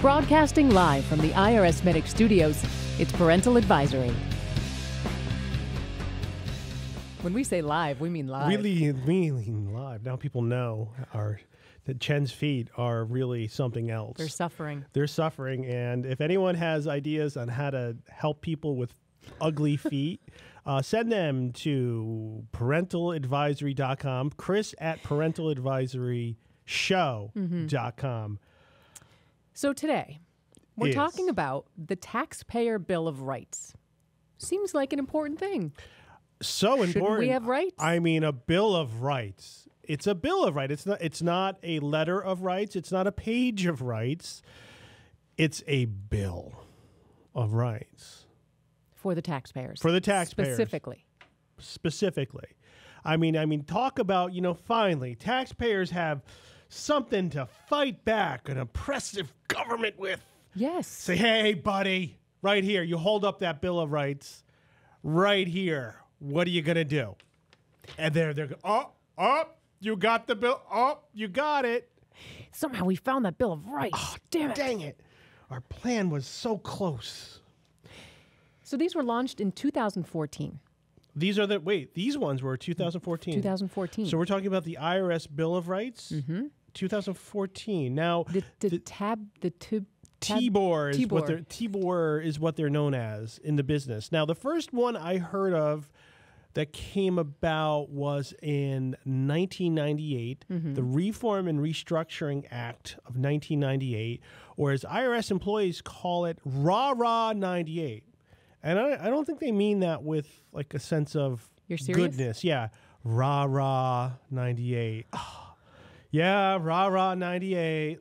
Broadcasting live from the IRS Medic Studios, it's Parental Advisory. When we say live, we mean live. Really live. Now people know that Chen's feet are really something else. They're suffering. They're suffering, and if anyone has ideas on how to help people with ugly feet, send them to parentaladvisory.com, Chris at parentaladvisoryshow.com. So today, we're talking about the Taxpayer Bill of Rights. Seems like an important thing. So important. Shouldn't we have rights? I mean, a Bill of Rights. It's a Bill of Rights. It's not a letter of rights. It's not a page of rights. It's a Bill of Rights. For the taxpayers. For the taxpayers. Specifically. I mean, talk about, finally, taxpayers have something to fight back an oppressive government with. Yes. Say, hey, buddy, right here. You hold up that Bill of Rights right here. What are you going to do? And they're you got the bill. Oh, you got it. Somehow we found that Bill of Rights. Oh, damn it. Dang it. Our plan was so close. So these were launched in 2014. These ones were 2014. 2014. So we're talking about the IRS Bill of Rights, 2014. Now, TBOR is what they're known as in the business. Now, the first one I heard of that came about was in 1998, the Reform and Restructuring Act of 1998, or as IRS employees call it, RAH 98. And I don't think they mean that with like a sense of goodness. Yeah, RAH 98. Oh, yeah, RAH 98.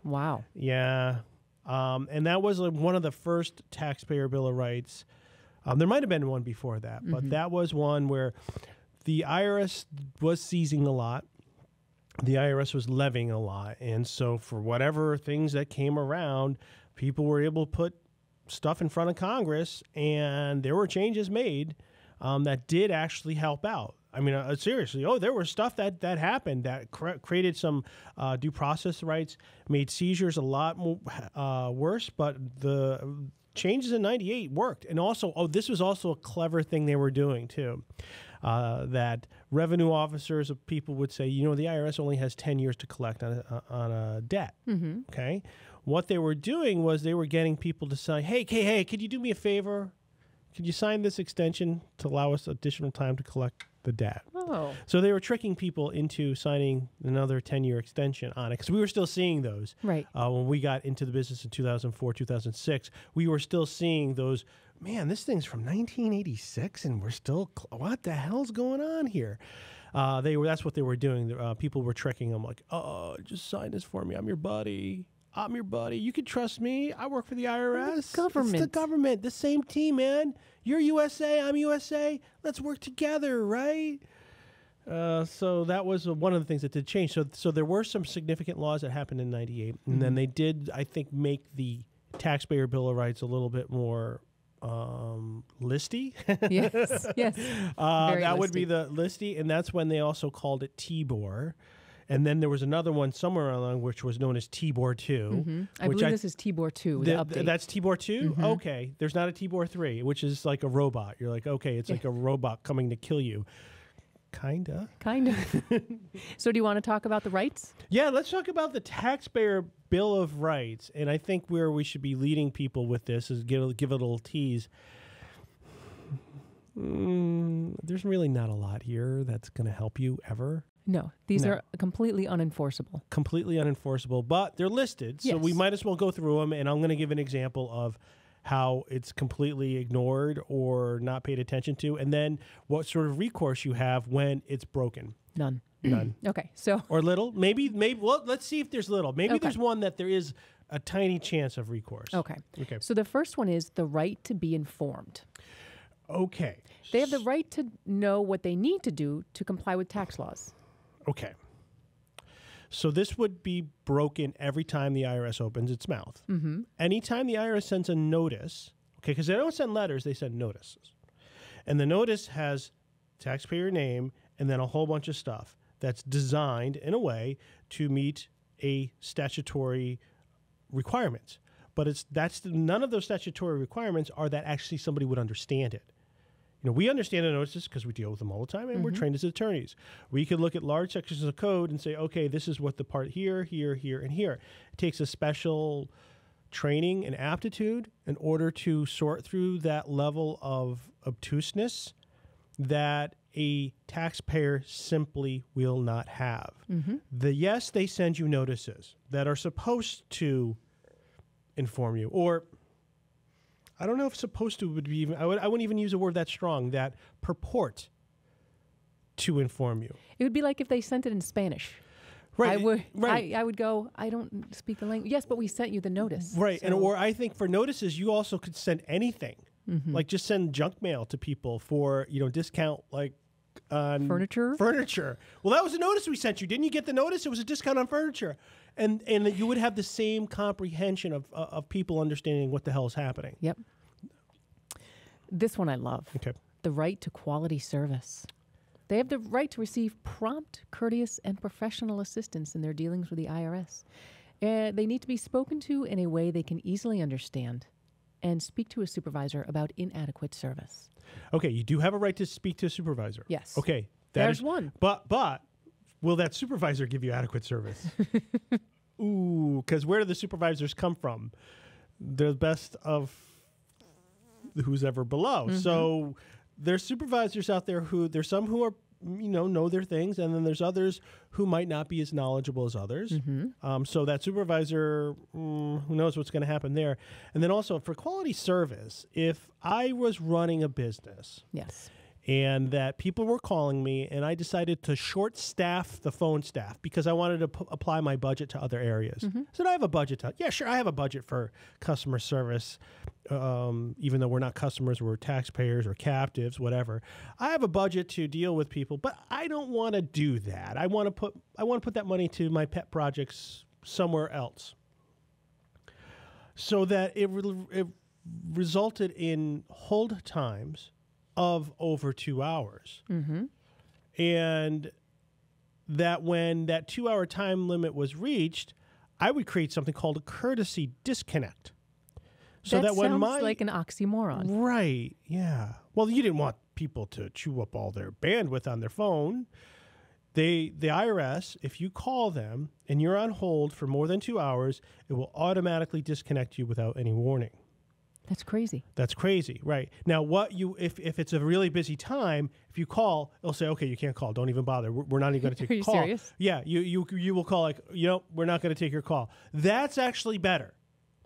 Wow. Yeah. And that was one of the first Taxpayer Bill of Rights. There might have been one before that, but that was one where the IRS was seizing a lot. The IRS was levying a lot. And so for whatever things that came around, people were able to put stuff in front of Congress, and there were changes made that did actually help out. I mean, seriously, there was stuff that happened that created some due process rights, made seizures a lot more, worse, but the changes in 98 worked. And also, this was also a clever thing they were doing, too, that revenue officers of people would say, the IRS only has 10 years to collect on a debt, okay? What they were doing was they were getting people to say, hey, could you do me a favor? Could you sign this extension to allow us additional time to collect the debt? Oh. So they were tricking people into signing another 10-year extension on it, because we were still seeing those. Right. When we got into the business in 2004, 2006, we were still seeing those, man, this thing's from 1986, and we're still, what the hell's going on here? That's what they were doing. People were tricking them like, just sign this for me. I'm your buddy. You can trust me. I work for the IRS. The government. It's the government. The same team, man. You're USA. I'm USA. Let's work together, right? So that was one of the things that did change. So there were some significant laws that happened in 98. And then they did, I think, make the Taxpayer Bill of Rights a little bit more listy. Yes. That would be the listy. And that's when they also called it TBOR. And then there was another one somewhere along which was known as TBOR 2. I believe this is TBOR 2, the update. That's TBOR 2? Okay. There's not a TBOR 3, which is like a robot. You're like, okay, it's like a robot coming to kill you. Kind of. So do you want to talk about the rights? Yeah, let's talk about the Taxpayer Bill of Rights. And I think where we should be leading people with this is give it a little tease. There's really not a lot here that's going to help you ever. No, these are completely unenforceable. Completely unenforceable, but they're listed, so we might as well go through them, and I'm going to give an example of how it's completely ignored or not paid attention to, and then what sort of recourse you have when it's broken. None. Okay, so... Or little. Maybe, well, let's see if there's little. Maybe there's one that there is a tiny chance of recourse. Okay. So the first one is the right to be informed. Okay. They have the right to know what they need to do to comply with tax laws. Okay. So this would be broken every time the IRS opens its mouth. Anytime the IRS sends a notice, okay, because they don't send letters, they send notices. And the notice has taxpayer name and then a whole bunch of stuff that's designed in a way to meet a statutory requirements. But none of those statutory requirements are that actually somebody would understand it. We understand the notices because we deal with them all the time, and we're trained as attorneys. We could look at large sections of code and say, okay, this is what the part here, here, here, and here. It takes a special training and aptitude in order to sort through that level of obtuseness that a taxpayer simply will not have. Yes, they send you notices that are supposed to inform you, or I don't know if supposed to would be even, I wouldn't even use a word that strong, that purport to inform you. It would be like if they sent it in Spanish. Right. I would go, I don't speak the language. Yes, but we sent you the notice. Right. So. Or I think for notices, you also could send anything. Like just send junk mail to people for, discount like on furniture. Well, that was a notice we sent you. Didn't you get the notice? It was a discount on furniture. And you would have the same comprehension of people understanding what the hell is happening. Yep. This one I love. Okay. The right to quality service. They have the right to receive prompt, courteous, and professional assistance in their dealings with the IRS. They need to be spoken to in a way they can easily understand and speak to a supervisor about inadequate service. Okay, you do have a right to speak to a supervisor. Yes. Okay. There's one. But will that supervisor give you adequate service? Ooh, because where do the supervisors come from? They're the best of who's ever below. So there's supervisors out there there's some who are, know their things, and then there's others who might not be as knowledgeable as others. So that supervisor, who knows what's going to happen there. And then also for quality service, if I was running a business. Yes. And that people were calling me, and I decided to short staff the phone staff because I wanted to apply my budget to other areas. So I have a budget. Yeah, sure, I have a budget for customer service, even though we're not customers, we're taxpayers or captives, whatever. I have a budget to deal with people, but I don't want to do that. I want to put that money to my pet projects somewhere else. So that it resulted in hold times of over 2 hours. And that when that 2 hour time limit was reached, I would create something called a courtesy disconnect. So that when sounds like an oxymoron. Right, yeah. Well, you didn't want people to chew up all their bandwidth on their phone. The IRS, if you call them and you're on hold for more than 2 hours, it will automatically disconnect you without any warning. That's crazy. That's crazy, right? Now, if it's a really busy time, if you call, it'll say, okay, you can't call. Don't even bother. We're not even going to take your call. Are you serious? Yeah, you will call like, we're not going to take your call. That's actually better.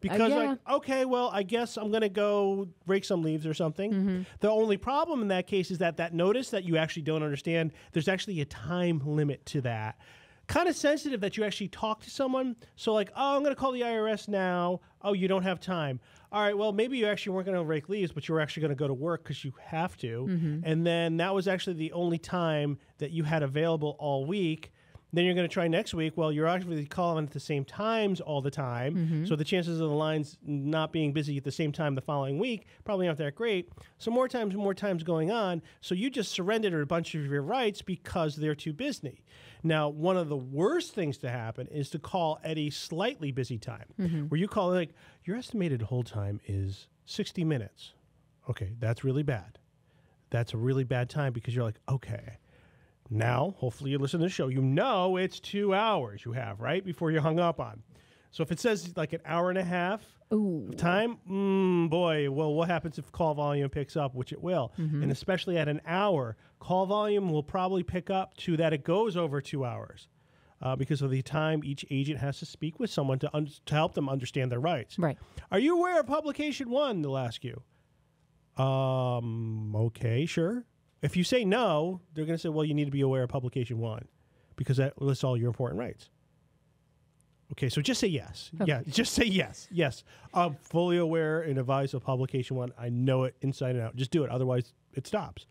Because yeah. okay, well, I guess I'm going to go rake some leaves or something. The only problem in that case is that notice that you actually don't understand, there's actually a time limit to that. Kind of sensitive that you actually talk to someone. So like, oh, I'm going to call the IRS now. Oh, you don't have time. All right, well, maybe you actually weren't going to rake leaves, but you were actually going to go to work because you have to. And then that was actually the only time that you had available all week. Then you're going to try next week. Well, you're actually calling at the same times all the time. So the chances of the lines not being busy at the same time the following week probably aren't that great. So more times going on. So you just surrendered a bunch of your rights because they're too busy. Now, one of the worst things to happen is to call at a slightly busy time where you call like, your estimated hold time is 60 minutes. Okay, that's really bad. That's a really bad time because you're like, okay. Now, hopefully you listen to the show. It's 2 hours you have, right, before you're hung up on. So if it says like an hour and a half of time, boy, well, what happens if call volume picks up, which it will. And especially at an hour, call volume will probably pick up to that it goes over 2 hours because of the time each agent has to speak with someone to help them understand their rights. Right. Are you aware of Publication 1, they'll ask you. Okay, sure. If you say no, they're going to say, well, you need to be aware of Publication 1 because that lists all your important rights. Okay, so just say yes. Okay. Yeah, just say yes. Yes, I'm fully aware and advised of Publication 1. I know it inside and out. Just do it. Otherwise, it stops.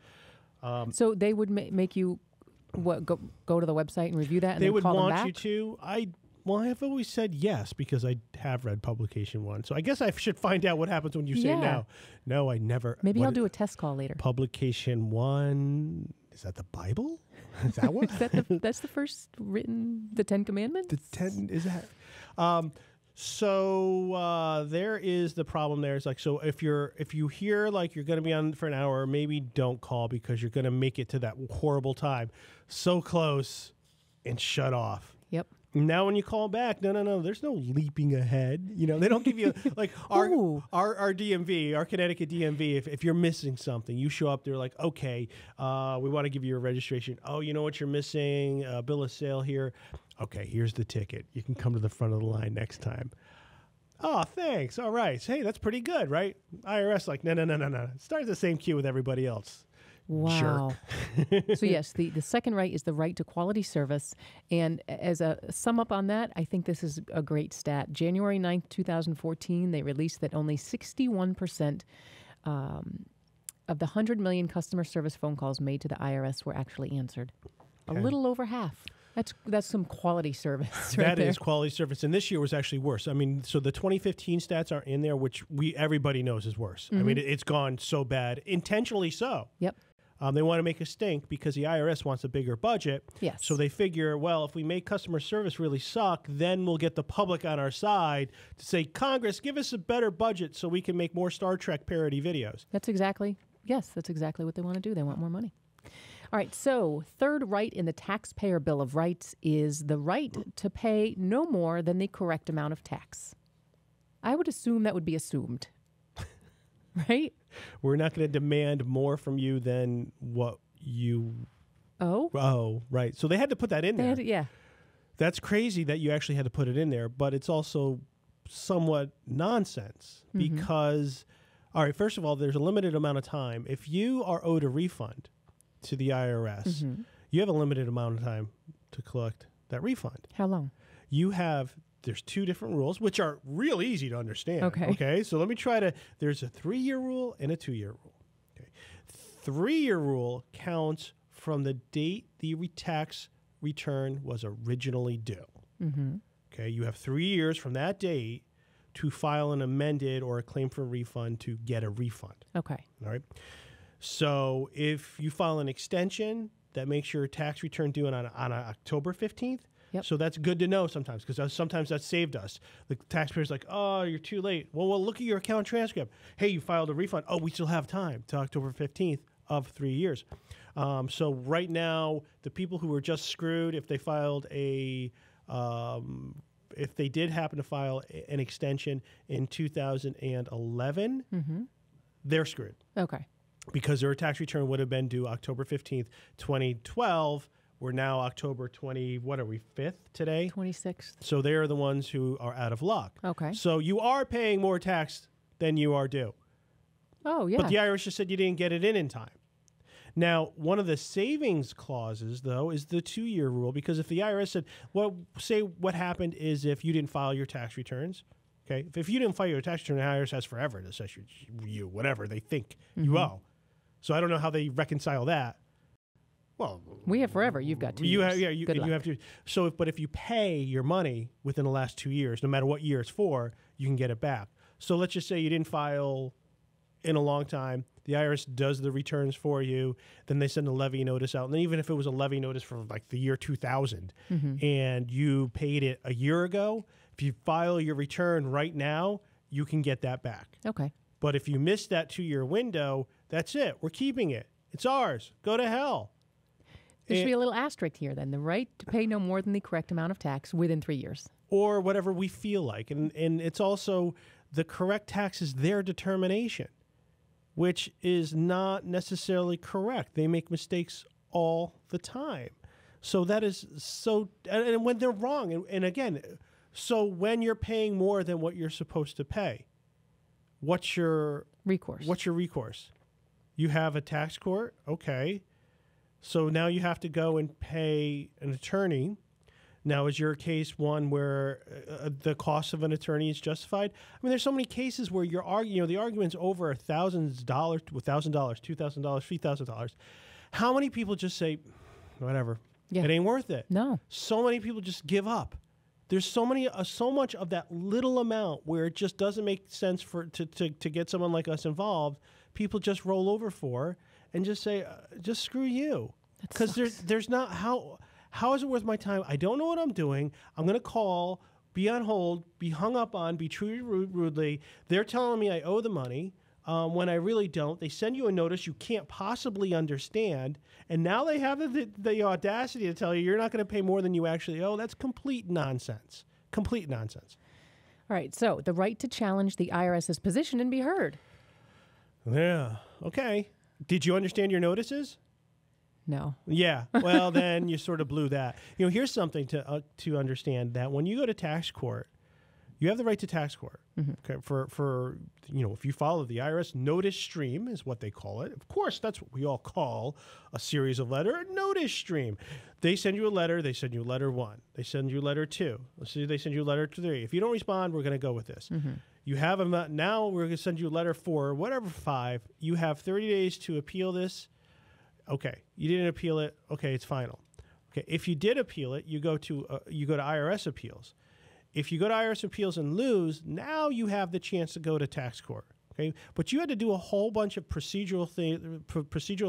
So they would make you go to the website and review that and they then would call want them back? you to. I have always said yes because I have read Publication 1. So I guess I should find out what happens when you say no. No, I never. Maybe I'll do a test call later. Publication 1, is that the Bible? Is that what? That's the first written, the 10 Commandments? The 10, is that? So there is the problem there. It's like, so if you hear like you're going to be on for an hour, maybe don't call because you're going to make it to that horrible time. So close and shut off. Yep. Now when you call back, no, there's no leaping ahead. You know, they don't give you like our DMV, our Connecticut DMV, if you're missing something, you show up, they're like, okay, we want to give you a registration. Oh, you know what you're missing? Bill of sale here. Okay, here's the ticket. You can come to the front of the line next time. Oh, thanks. All right. Hey, that's pretty good, right? IRS like, no. Start the same queue with everybody else. Wow. So yes, the second right is the right to quality service. And as a sum up on that, I think this is a great stat. January 9th, 2014, they released that only 61% of the 100 million customer service phone calls made to the IRS were actually answered. Okay. A little over half. That's some quality service right That there. is quality service. And this year was actually worse. I mean, so the 2015 stats are in there, which everybody knows is worse. Mm-hmm. I mean, it's gone so bad, intentionally so. Yep. They want to make a stink because the IRS wants a bigger budget. Yes. So they figure, well, if we make customer service really suck, then we'll get the public on our side to say, Congress, give us a better budget so we can make more Star Trek parody videos. That's exactly what they want to do. They want more money. All right, so third right in the Taxpayer Bill of Rights is the right to pay no more than the correct amount of tax. I would assume that would be assumed, right? We're not going to demand more from you than what you... Oh, right. So they had to put that in there. Yeah. That's crazy that you actually had to put it in there, but it's also somewhat nonsense because, all right, first of all, there's a limited amount of time. If you are owed a refund to the IRS, you have a limited amount of time to collect that refund. How long? There's two different rules, which are real easy to understand. Okay. So let me there's a 3-year rule and a 2-year rule. Okay. 3-year rule counts from the date the tax return was originally due. Mm-hmm. Okay. You have 3 years from that date to file an amended or a claim for a refund to get a refund. Okay. All right. So if you file an extension that makes your tax return due on October 15th, so that's good to know sometimes because sometimes that saved us. The taxpayer's like, oh, you're too late. Well, look at your account transcript. Hey, you filed a refund. Oh, we still have time to October 15th of 3 years. So right now, the people who were just screwed, if they filed if they did happen to file an extension in 2011, they're screwed. Okay. Because their tax return would have been due October 15th, 2012. We're now October 20, what are we, 5th today? 26th. So they're the ones who are out of luck. Okay. So you are paying more tax than you are due. Oh, yeah. But the IRS just said you didn't get it in time. Now, one of the savings clauses, though, is the 2-year rule, because if the IRS said, well, say what happened is if you didn't file your tax returns, okay? If you didn't file your tax return, the IRS has forever to assess you whatever they think you owe. So I don't know how they reconcile that. Well, we have forever. You've got 2 years. You have to. So, but if you pay your money within the last 2 years, no matter what year it's for, you can get it back. So let's just say you didn't file in a long time. The IRS does the returns for you. Then they send a levy notice out. And then even if it was a levy notice for like the year 2000 and you paid it a year ago, if you file your return right now, you can get that back. Okay. But if you miss that 2-year window, that's it. We're keeping it. It's ours. Go to hell. There should be a little asterisk here then. The right to pay no more than the correct amount of tax within 3 years. Or whatever we feel like. And it's also the correct tax is their determination, which is not necessarily correct. They make mistakes all the time. So that is so, and when they're wrong, and again, so when you're paying more than what you're supposed to pay, what's your recourse? You have a tax court, okay. So now you have to go and pay an attorney. Now, is your case one where the cost of an attorney is justified? I mean, there's so many cases where the argument's over $1,000, $1,000, $2,000, $3,000. How many people just say, whatever, it ain't worth it? No. So many people just give up. There's so much of that little amount where it just doesn't make sense to get someone like us involved. People just roll over for and just say, just screw you. Because there's not, how is it worth my time? I don't know what I'm doing. I'm going to call be on hold, be hung up on, be treated rudely. They're telling me I owe the money when I really don't. They send you a notice you can't possibly understand, and now they have the audacity to tell you you're not going to pay more than you actually owe. That's complete nonsense. Complete nonsense. All right, so the right to challenge the IRS's position and be heard. Yeah. Okay. Did you understand your notices? No. Yeah. Well, then you sort of blew that. Here's something to understand, that when you go to tax court, you have the right to tax court. Okay. For if you follow the IRS notice stream is what they call it. Of course, that's what we all call a series of letter, a notice stream. They send you a letter. They send you letter 1. They send you letter 2. Let's see. They send you letter 3. If you don't respond, we're going to go with this. You have them now. We're going to send you letter 4, whatever 5. You have 30 days to appeal this. Okay, you didn't appeal it. Okay, it's final. Okay, if you did appeal it, you go to IRS appeals. If you go to IRS appeals and lose, now you have the chance to go to tax court. Okay, but you had to do a whole bunch of procedural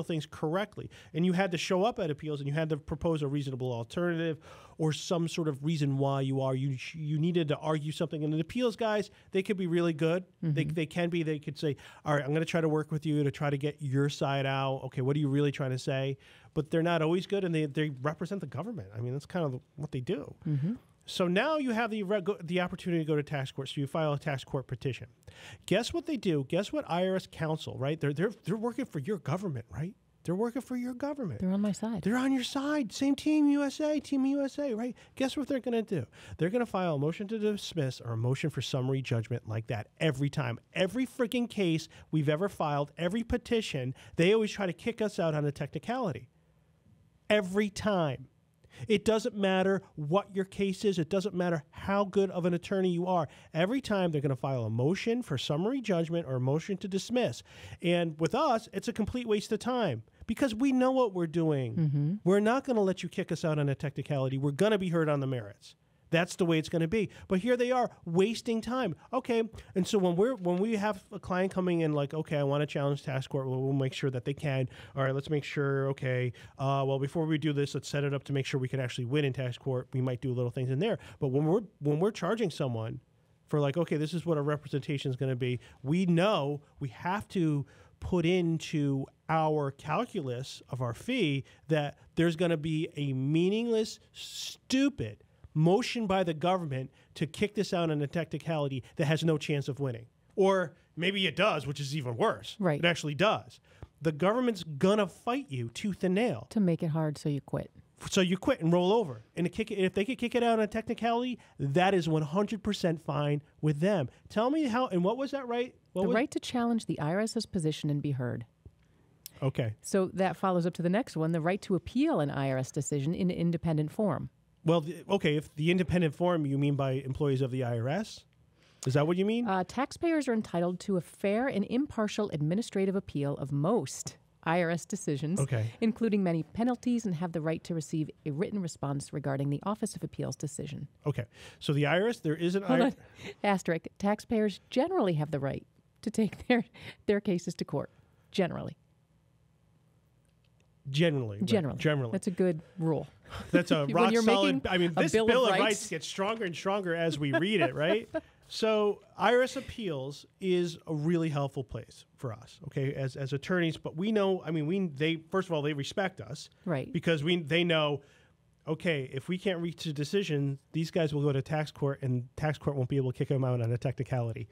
things correctly, and you had to show up at appeals, and you had to propose a reasonable alternative or some sort of reason why you needed to argue something. And the appeals guys, they could be really good. They can be. They could say, all right, I'm going to try to work with you to try to get your side out. Okay, what are you really trying to say? But they're not always good, and they represent the government. I mean, that's kind of what they do. So now you have the opportunity to go to tax court. So you file a tax court petition. Guess what they do? Guess what IRS counsel, right? They're working for your government, right? They're working for your government. They're on my side. They're on your side. Same Team USA, right? Guess what they're going to do? They're going to file a motion to dismiss or a motion for summary judgment like that every time. Every freaking case we've ever filed, every petition, they always try to kick us out on a technicality. Every time. It doesn't matter what your case is. It doesn't matter how good of an attorney you are. Every time they're going to file a motion for summary judgment or a motion to dismiss. And with us, it's a complete waste of time because we know what we're doing. We're not going to let you kick us out on a technicality. We're going to be heard on the merits. That's the way it's going to be. But here they are wasting time. Okay. And so when we have a client coming in like, okay, I want to challenge tax court, we'll make sure that they can. All right, let's make sure, okay, well, before we do this, let's set it up to make sure we can actually win in tax court. We might do little things in there. But when we're charging someone for like, okay, this is what our representation is going to be, we know we have to put into our calculus of our fee that there's going to be a meaningless, stupid motion by the government to kick this out on a technicality that has no chance of winning. Or maybe it does, which is even worse. Right. It actually does. The government's going to fight you tooth and nail. To make it hard so you quit. So you quit and roll over. And if they could kick it out on a technicality, that is 100% fine with them. Tell me how, and what was that right? The right to challenge the IRS's position and be heard. Okay. So that follows up to the next one, the right to appeal an IRS decision in independent form. Well, okay, if the independent form you mean by employees of the IRS? Is that what you mean? Taxpayers are entitled to a fair and impartial administrative appeal of most IRS decisions, including many penalties, and have the right to receive a written response regarding the Office of Appeals decision. Okay. So the IRS, there is an Hold on. Asterisk. Taxpayers generally have the right to take their cases to court. Generally. Generally. That's a good rule. That's a rock solid. I mean, this Bill of Rights gets stronger and stronger as we read it, right? So IRS appeals is a really helpful place for us, okay, as attorneys. But we know, I mean, they first of all, they respect us. Right. Because they know, okay, if we can't reach a decision, these guys will go to tax court, and tax court won't be able to kick them out on a technicality.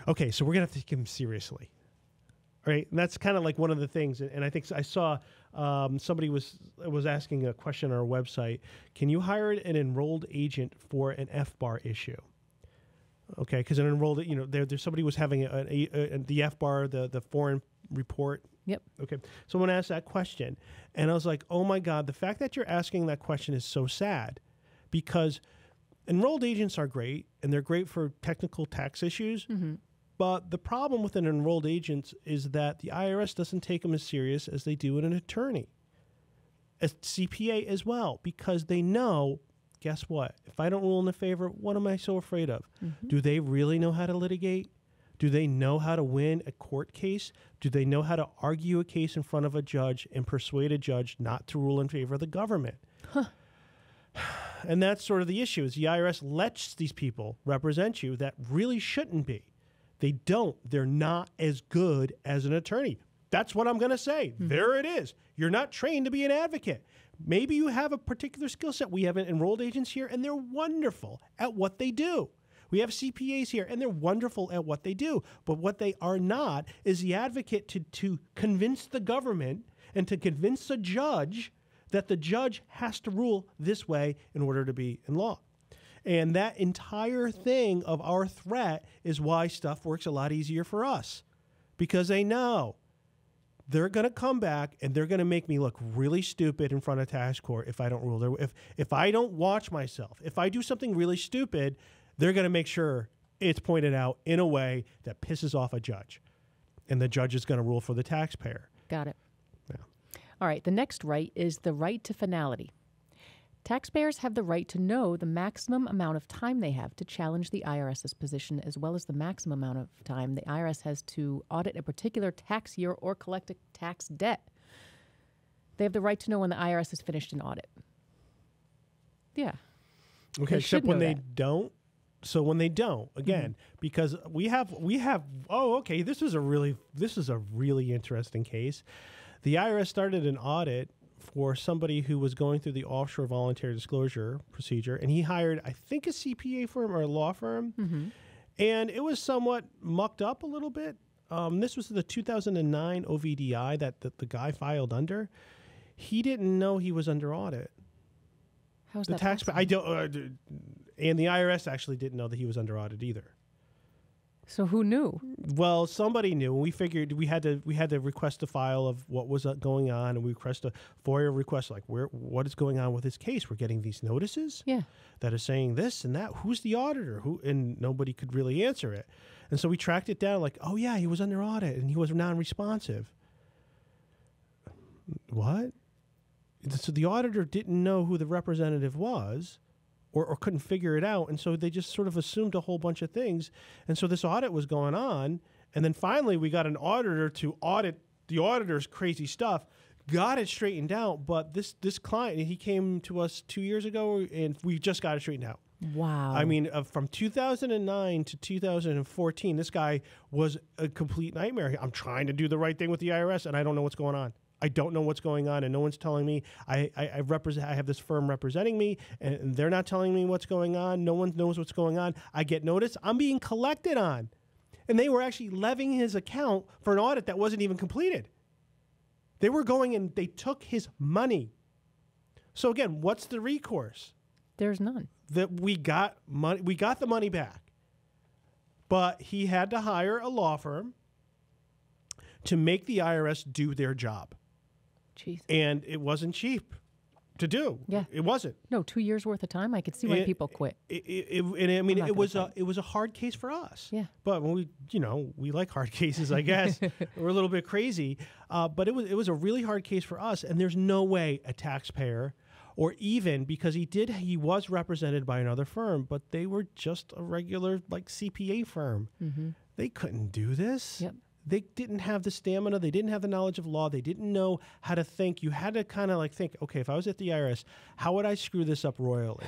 Okay, so we're going to have to take them seriously. Right, and that's kind of like one of the things, and I think I saw somebody was asking a question on our website. Can you hire an enrolled agent for an FBAR issue? Okay, because an enrolled, there's somebody was having the FBAR, the foreign report. Yep. Okay, someone asked that question, and I was like, oh my God, the fact that you're asking that question is so sad, because enrolled agents are great, and they're great for technical tax issues. But the problem with an enrolled agent is that the IRS doesn't take them as serious as they do with an attorney, a CPA as well, because they know, guess what? If I don't rule in their favor, what am I so afraid of? Do they really know how to litigate? Do they know how to win a court case? Do they know how to argue a case in front of a judge and persuade a judge not to rule in favor of the government? And that's sort of the issue is the IRS lets these people represent you that really shouldn't be. They don't. They're not as good as an attorney. That's what I'm going to say. There it is. You're not trained to be an advocate. Maybe you have a particular skill set. We have enrolled agents here, and they're wonderful at what they do. We have CPAs here, and they're wonderful at what they do. But what they are not is the advocate to convince the government and to convince a judge that the judge has to rule this way in order to be in law. And that entire thing of our threat is why stuff works a lot easier for us, because they know they're going to come back and they're going to make me look really stupid in front of tax court if I don't rule. If I don't watch myself, if I do something really stupid, they're going to make sure it's pointed out in a way that pisses off a judge, and the judge is going to rule for the taxpayer. Got it. Yeah. All right. The next right is the right to finality. Taxpayers have the right to know the maximum amount of time they have to challenge the IRS's position, as well as the maximum amount of time the IRS has to audit a particular tax year or collect a tax debt. They have the right to know when the IRS has finished an audit. Yeah. Okay, They except should when know they that. don't. So when they don't, again, because we have. Oh, okay. This is a really interesting case. The IRS started an audit for somebody who was going through the offshore voluntary disclosure procedure, and he hired, I think, a CPA firm or a law firm, and it was somewhat mucked up a little bit. This was the 2009 OVDI that the guy filed under. He didn't know he was under audit. How's The that taxpayer, possible? I don't, and the IRS actually didn't know that he was under audit either. So who knew? Well, somebody knew. We figured we had to request a file of what was going on, and we request a FOIA request, like what is going on with this case. We're getting these notices Yeah. that are saying this and that. Who's the auditor? Who? And nobody could really answer it. And so we tracked it down. Like, oh yeah, he was under audit and he was non-responsive. What? So the auditor didn't know who the representative was. Or couldn't figure it out. And so they just sort of assumed a whole bunch of things. And so this audit was going on. And then finally we got an auditor to audit the auditor's crazy stuff, got it straightened out. But this client, he came to us 2 years ago, and we just got it straightened out. Wow. I mean, from 2009 to 2014, this guy was a complete nightmare. I'm trying to do the right thing with the IRS, and I don't know what's going on. I don't know what's going on, and no one's telling me. I have this firm representing me, and they're not telling me what's going on. No one knows what's going on. I get notice. I'm being collected on. And they were actually levying his account for an audit that wasn't even completed. They were going and they took his money. So again, what's the recourse? There's none. That we got money. We got the money back. But he had to hire a law firm to make the IRS do their job. Jeez. And it wasn't cheap to do. Yeah. It wasn't. No, 2 years worth of time. I could see why people quit. And I mean, not it gonna was say. it was a hard case for us. Yeah. But when we like hard cases, I guess. We're a little bit crazy. But it was a really hard case for us. And there's no way a taxpayer, or even because he was represented by another firm, but they were just a regular like CPA firm. They couldn't do this. Yep. They didn't have the stamina. They didn't have the knowledge of law. They didn't know how to think. You had to kind of like think, okay, if I was at the IRS, how would I screw this up royally?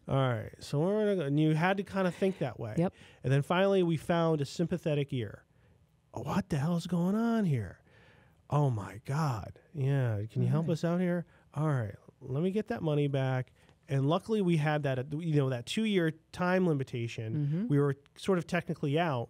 All right. So we're gonna go. And you had to kind of think that way. Yep. And then finally we found a sympathetic ear. Oh, what the hell is going on here? Oh my God. Yeah. Can you help us out here? All right. Let me get that money back. And luckily we had that 2 year time limitation. We were sort of technically out.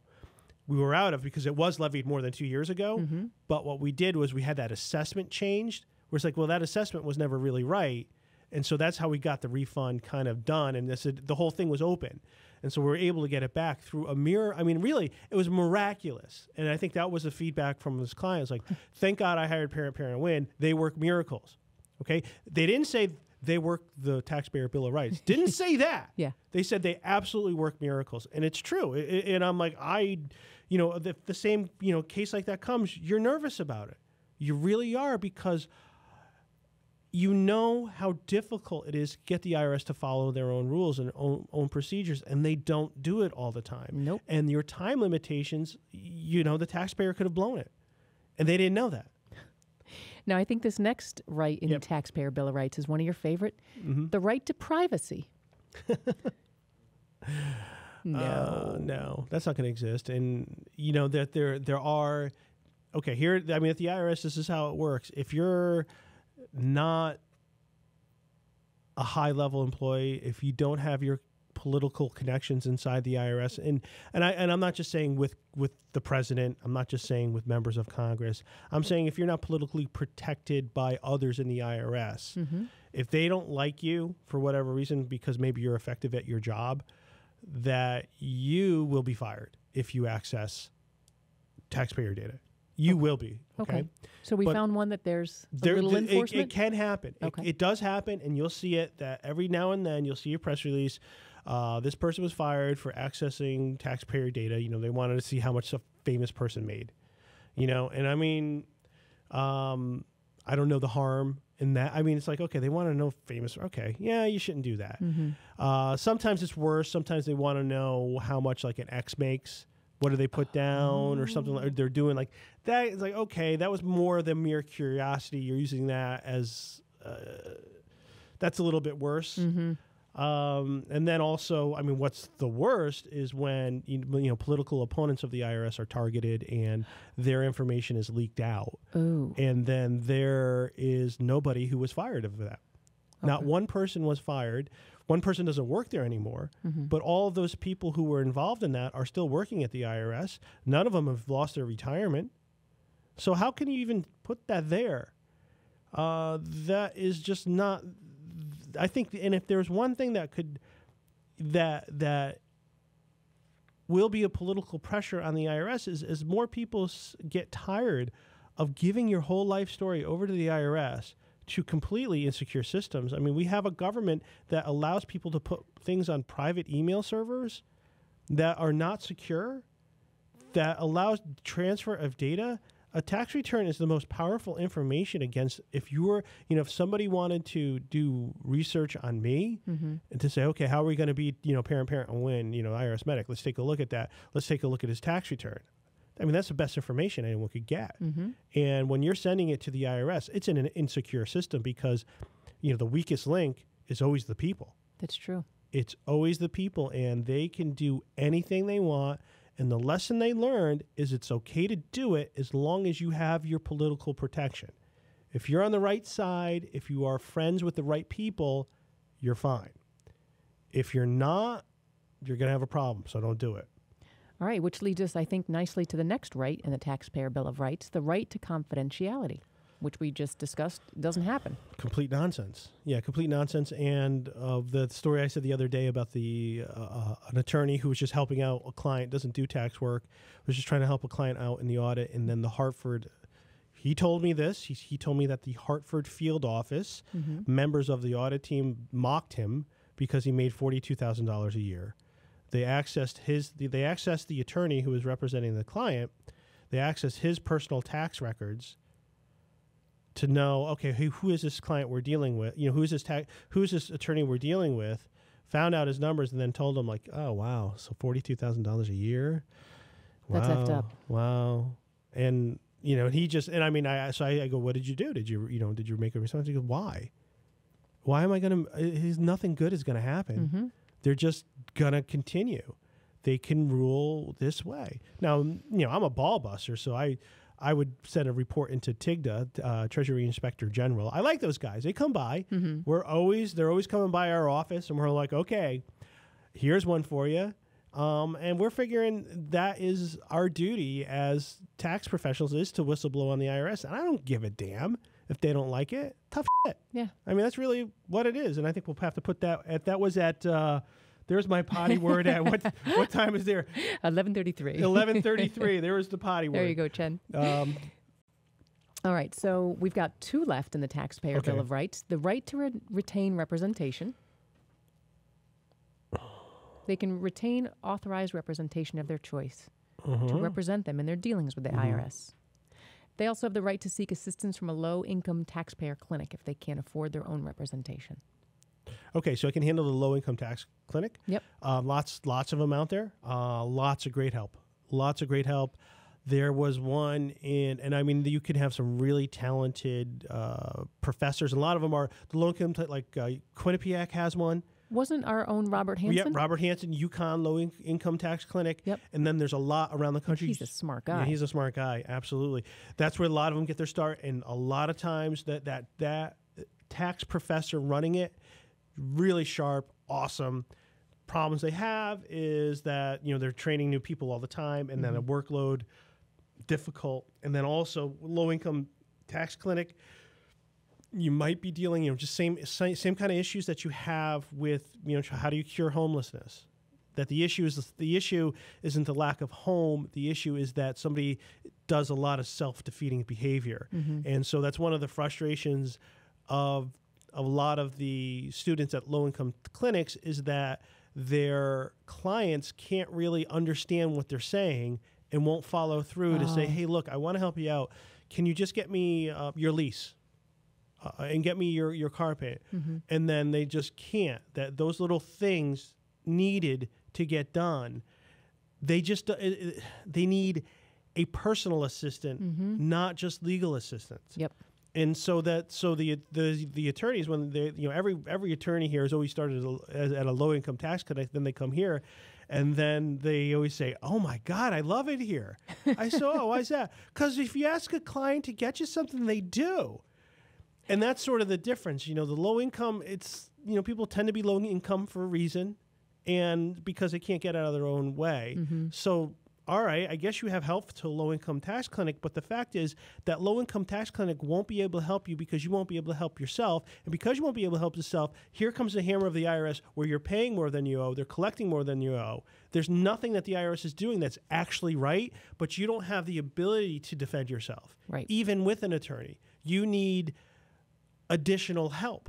We were out of because it was levied more than 2 years ago. But what we did was we had that assessment changed. Where it's like, well, that assessment was never really right. And so that's how we got the refund kind of done. And the whole thing was open. And so we were able to get it back through a mirror. I mean, really, it was miraculous. And I think that was the feedback from his clients. Like, thank God I hired Parent Win. They work miracles. Okay? They didn't say they work the Taxpayer Bill of Rights. Didn't say that. Yeah. They said they absolutely work miracles. And it's true. And I'm like, if the same, case like that comes, you're nervous about it. You really are, because you know how difficult it is to get the IRS to follow their own rules and own procedures, and they don't do it all the time. Nope. And your time limitations, the taxpayer could have blown it. And they didn't know that. Now, I think this next right in Yep. the Taxpayer Bill of Rights is one of your favorite, Mm-hmm. the right to privacy. No. No, that's not going to exist. And you know that there are. Okay, here. I mean, at the IRS, this is how it works. If you're not a high-level employee, if you don't have your political connections inside the IRS, and I'm not just saying with the president, I'm not just saying with members of Congress. I'm saying if you're not politically protected by others in the IRS, if they don't like you for whatever reason, because maybe you're effective at your job, that you will be fired if you access taxpayer data. You will be. Okay. So we But found one that there's a little enforcement? It can happen. Okay. It does happen, and you'll see it that every now and then you'll see a press release. This person was fired for accessing taxpayer data. You know, they wanted to see how much a famous person made. You know, and I mean, I don't know the harm in that. I mean, it's like, okay, they want to know famous. Okay, yeah, you shouldn't do that. Sometimes it's worse. Sometimes they want to know how much like an X makes. What do they put down or something like they're doing like that? It's like, okay, that was more than mere curiosity. You're using that as that's a little bit worse. And then also, I mean, what's the worst is when you know political opponents of the IRS are targeted and their information is leaked out. Oh. And then there is nobody who was fired of that. Not one person was fired. One person doesn't work there anymore, but all of those people who were involved in that are still working at the IRS. None of them have lost their retirement. So how can you even put that there? That is just not. I think, and if there's one thing that could, that will be a political pressure on the IRS is more people get tired of giving your whole life story over to the IRS to completely insecure systems. I mean, we have a government that allows people to put things on private email servers that are not secure, that allows transfer of data. A tax return is the most powerful information against if somebody wanted to do research on me and to say, okay, how are we going to be, parent and win, IRS medic? Let's take a look at that. Let's take a look at his tax return. I mean, that's the best information anyone could get. And when you're sending it to the IRS, it's in an insecure system because, the weakest link is always the people. That's true. It's always the people, and they can do anything they want. And the lesson they learned is it's okay to do it as long as you have your political protection. If you're on the right side, if you are friends with the right people, you're fine. If you're not, you're going to have a problem, so don't do it. All right, which leads us, I think, nicely to the next right in the Taxpayer Bill of Rights, the right to confidentiality, which we just discussed doesn't happen. Complete nonsense. Yeah, complete nonsense. And the story I said the other day about an attorney who was just helping out a client, doesn't do tax work, was just trying to help a client out in the audit, and then the Hartford, he told me this, he told me that the Hartford field office, members of the audit team mocked him because he made $42,000 a year. They accessed the attorney who was representing the client. They accessed his personal tax records to know, okay, who is this client we're dealing with? Who's this attorney we're dealing with? Found out his numbers and then told him like, oh wow, so $42,000 a year. Wow, That's effed up. Wow, and he just, and I mean, I go, what did you do? Did you make a response? He goes, why? Why am I gonna? Nothing good is gonna happen. They're just gonna continue. They can rule this way. Now, I'm a ball buster, so I would send a report into TIGTA, Treasury Inspector General. I like those guys. They come by. They're always coming by our office, and we're like, okay, here's one for you. And we're figuring that is our duty as tax professionals is to whistleblow on the IRS. And I don't give a damn if they don't like it. Tough shit. Yeah. I mean, that's really what it is. And I think we'll have to put that was at, there's my potty word at, what time is there? 11:33. 11:33. There was the potty word. There you go, Chen. All right. So we've got two left in the Taxpayer Bill of Rights. The right to retain representation. They can retain authorized representation of their choice to represent them in their dealings with the IRS. They also have the right to seek assistance from a low-income taxpayer clinic if they can't afford their own representation. Okay, so I can handle the low-income tax clinic. Yep. Lots of them out there. Lots of great help. There was one and I mean, you can have some really talented professors. A lot of them are the low income, like Quinnipiac has one. Wasn't our own Robert Hansen? Yeah, Robert Hansen, Yukon Low Income Tax Clinic. Yep. And then there's a lot around the country. He's a smart guy. Yeah, he's a smart guy, absolutely. That's where a lot of them get their start. And a lot of times that tax professor running it, really sharp, awesome. Problems they have is that, they're training new people all the time, and then a workload, difficult. And then also low income tax clinic, you might be dealing, just same kind of issues that you have with, how do you cure homelessness? That the issue isn't the lack of home. The issue is that somebody does a lot of self-defeating behavior. And so that's one of the frustrations of a lot of the students at low-income clinics, is that their clients can't really understand what they're saying and won't follow through to say, hey, look, I want to help you out. Can you just get me your lease? And get me your car payment. And then they just can't. That those little things needed to get done, they just they need a personal assistant, not just legal assistance. Yep. And so the attorneys, when they every attorney here has always started at a low income tax clinic, then they come here, and then they always say, "Oh my God, I love it here." I said, "Oh, why is that?" Because if you ask a client to get you something, they do. And that's sort of the difference. The low income, it's, people tend to be low income for a reason, and because they can't get out of their own way. So, all right, I guess you have help to a low income tax clinic, but the fact is that low income tax clinic won't be able to help you because you won't be able to help yourself. And because you won't be able to help yourself, here comes the hammer of the IRS where you're paying more than you owe, they're collecting more than you owe. There's nothing that the IRS is doing that's actually right, but you don't have the ability to defend yourself. Right. Even with an attorney. You need additional help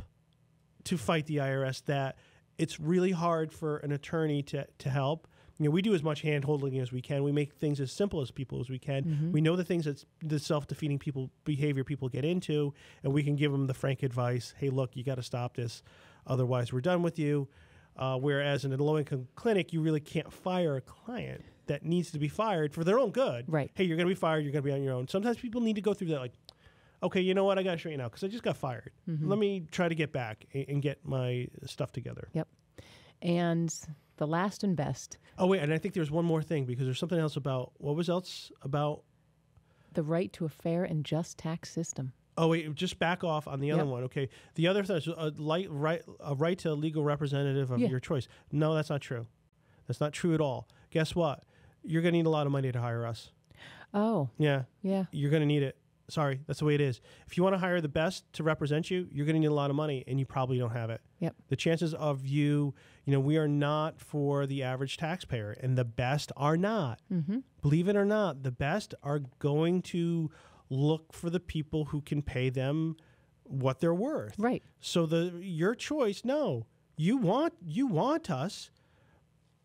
to fight the IRS, that it's really hard for an attorney to help. We do as much hand-holding as we can. We make things as simple as people as we can. We know the things that the self-defeating behavior people get into, and we can give them the frank advice, hey, look, you got to stop this, otherwise we're done with you. Whereas in a low-income clinic, you really can't fire a client that needs to be fired for their own good. Right. Hey, you're going to be fired, you're going to be on your own. Sometimes people need to go through that, like, okay, you know what? I got to straighten out because I just got fired. Let me try to get back and get my stuff together. Yep. And the last and best. Oh, wait. And I think there's one more thing, because there's something else about, what was else about? The right to a fair and just tax system. Oh, wait. Just back off on the other one. Okay. The other thing is a right to a legal representative of your choice. No, that's not true. That's not true at all. Guess what? You're going to need a lot of money to hire us. Oh. Yeah. Yeah. You're going to need it. Sorry, that's the way it is. If you want to hire the best to represent you, you're going to need a lot of money, and you probably don't have it. Yep. The chances of we are not for the average taxpayer, and the best are not. Believe it or not, the best are going to look for the people who can pay them what they're worth. Right. So your choice, no, you want us,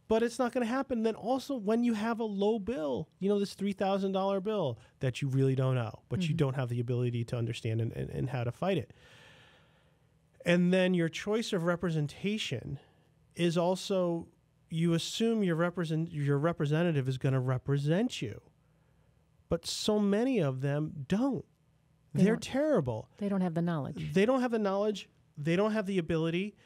but it's not going to happen. Then also, when you have a low bill, this $3,000 bill that you really don't owe, but you don't have the ability to understand and how to fight it. And then your choice of representation is also, you assume your representative is going to represent you. But so many of them don't. They're terrible. They don't have the knowledge. They don't have the knowledge. They don't have the ability.